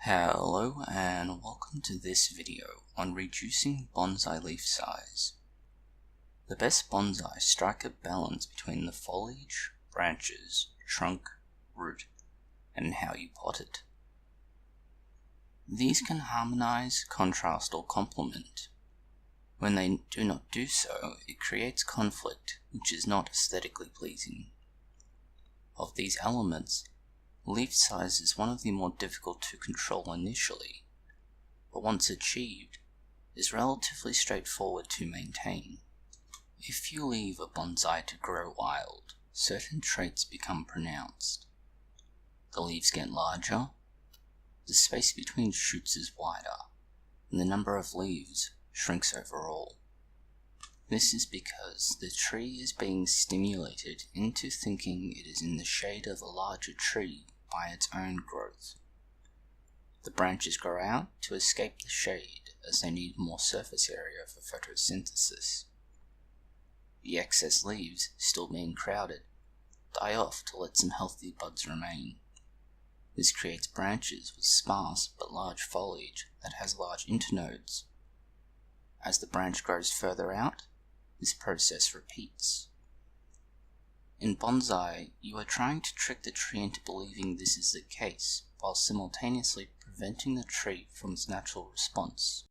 Hello and welcome to this video on reducing bonsai leaf size. The best bonsai strike a balance between the foliage, branches, trunk, root, and how you pot it. These can harmonize, contrast, or complement. When they do not do so, it creates conflict, which is not aesthetically pleasing. Of these elements, leaf size is one of the more difficult to control initially, but once achieved, is relatively straightforward to maintain. If you leave a bonsai to grow wild, certain traits become pronounced. The leaves get larger, the space between shoots is wider, and the number of leaves shrinks overall. This is because the tree is being stimulated into thinking it is in the shade of a larger tree by its own growth. The branches grow out to escape the shade as they need more surface area for photosynthesis. The excess leaves, still being crowded, die off to let some healthy buds remain. This creates branches with sparse but large foliage that has large internodes. As the branch grows further out, this process repeats. In bonsai, you are trying to trick the tree into believing this is the case, while simultaneously preventing the tree from its natural response.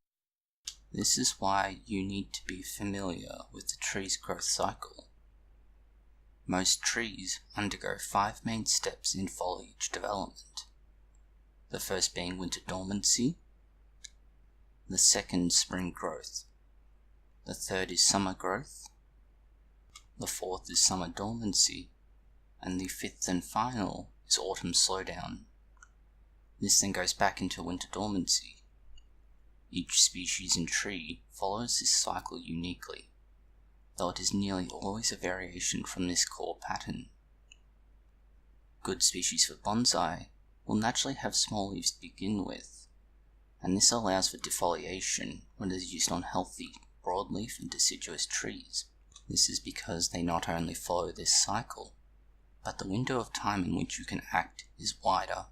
This is why you need to be familiar with the tree's growth cycle. Most trees undergo 5 main steps in foliage development. The first being winter dormancy, the second spring growth, the third is summer growth, the fourth is summer dormancy, and the fifth and final is autumn slowdown. This then goes back into winter dormancy. Each species and tree follows this cycle uniquely, though it is nearly always a variation from this core pattern. Good species for bonsai will naturally have small leaves to begin with, and this allows for defoliation when it is used on healthy, broadleaf and deciduous trees. This is because they not only follow this cycle, but the window of time in which you can act is wider.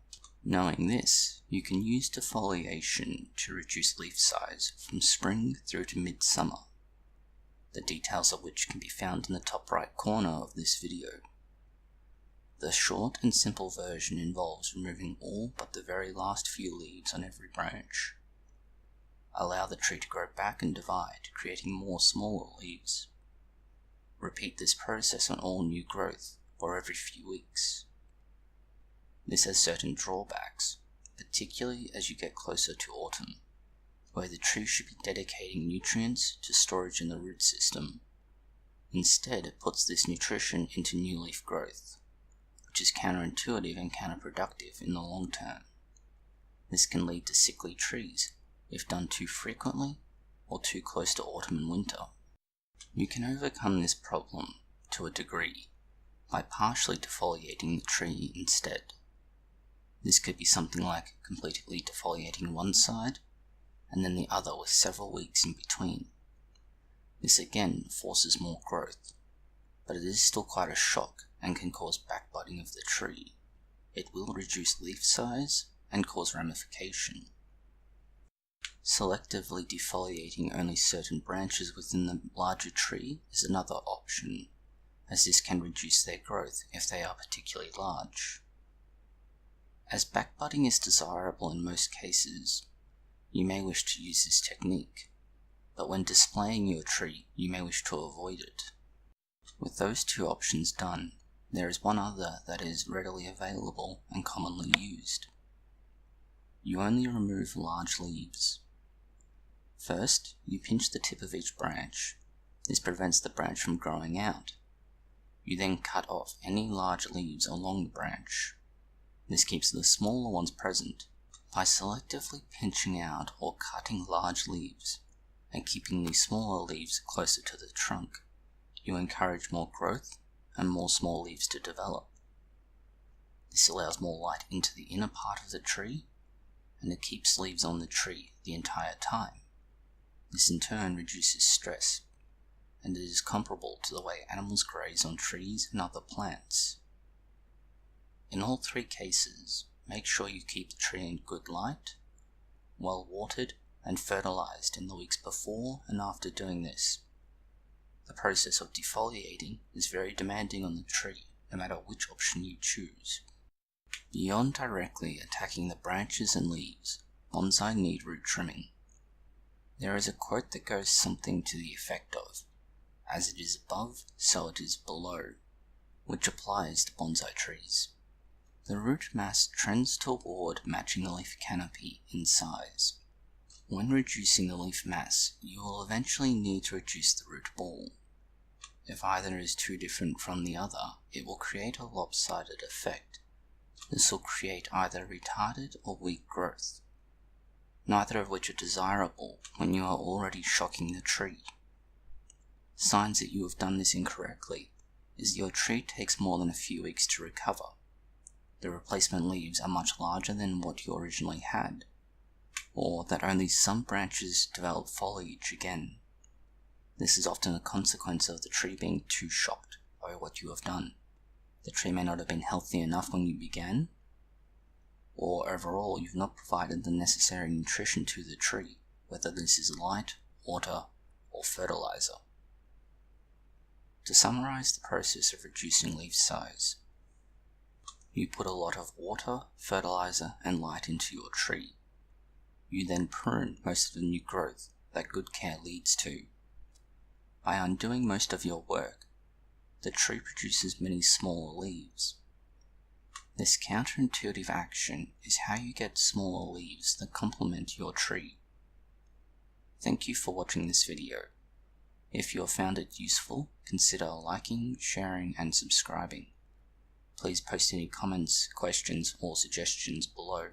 Knowing this, you can use defoliation to reduce leaf size from spring through to midsummer, the details of which can be found in the top right corner of this video. The short and simple version involves removing all but the very last few leaves on every branch. Allow the tree to grow back and divide, creating more smaller leaves. Repeat this process on all new growth, or every few weeks. This has certain drawbacks, particularly as you get closer to autumn, where the tree should be dedicating nutrients to storage in the root system. Instead, it puts this nutrition into new leaf growth, which is counterintuitive and counterproductive in the long term. This can lead to sickly trees, if done too frequently or too close to autumn and winter. You can overcome this problem, to a degree, by partially defoliating the tree instead. This could be something like completely defoliating one side, and then the other with several weeks in between. This again forces more growth, but it is still quite a shock and can cause backbudding of the tree. It will reduce leaf size and cause ramification. Selectively defoliating only certain branches within the larger tree is another option, as this can reduce their growth if they are particularly large. As backbudding is desirable in most cases, you may wish to use this technique, but when displaying your tree, you may wish to avoid it. With those two options done, there is one other that is readily available and commonly used. You only remove large leaves. First, you pinch the tip of each branch. This prevents the branch from growing out. You then cut off any large leaves along the branch. This keeps the smaller ones present. By selectively pinching out or cutting large leaves and keeping these smaller leaves closer to the trunk, you encourage more growth and more small leaves to develop. This allows more light into the inner part of the tree, and it keeps leaves on the tree the entire time. This in turn reduces stress, and it is comparable to the way animals graze on trees and other plants. In all 3 cases, make sure you keep the tree in good light, well watered, and fertilized in the weeks before and after doing this. The process of defoliating is very demanding on the tree, no matter which option you choose. Beyond directly attacking the branches and leaves, bonsai need root trimming. There is a quote that goes something to the effect of, "As it is above, so it is below," which applies to bonsai trees. The root mass trends toward matching the leaf canopy in size. When reducing the leaf mass, you will eventually need to reduce the root ball. If either is too different from the other, it will create a lopsided effect. This will create either retarded or weak growth, neither of which are desirable when you are already shocking the tree. Signs that you have done this incorrectly is that your tree takes more than a few weeks to recover. The replacement leaves are much larger than what you originally had, or that only some branches develop foliage again. This is often a consequence of the tree being too shocked by what you have done. The tree may not have been healthy enough when you began, or overall you've not provided the necessary nutrition to the tree, whether this is light, water, or fertilizer. To summarize the process of reducing leaf size, you put a lot of water, fertilizer, and light into your tree. You then prune most of the new growth that good care leads to. By undoing most of your work, the tree produces many smaller leaves. This counterintuitive action is how you get smaller leaves that complement your tree. Thank you for watching this video. If you have found it useful, consider liking, sharing, and subscribing. Please post any comments, questions, or suggestions below.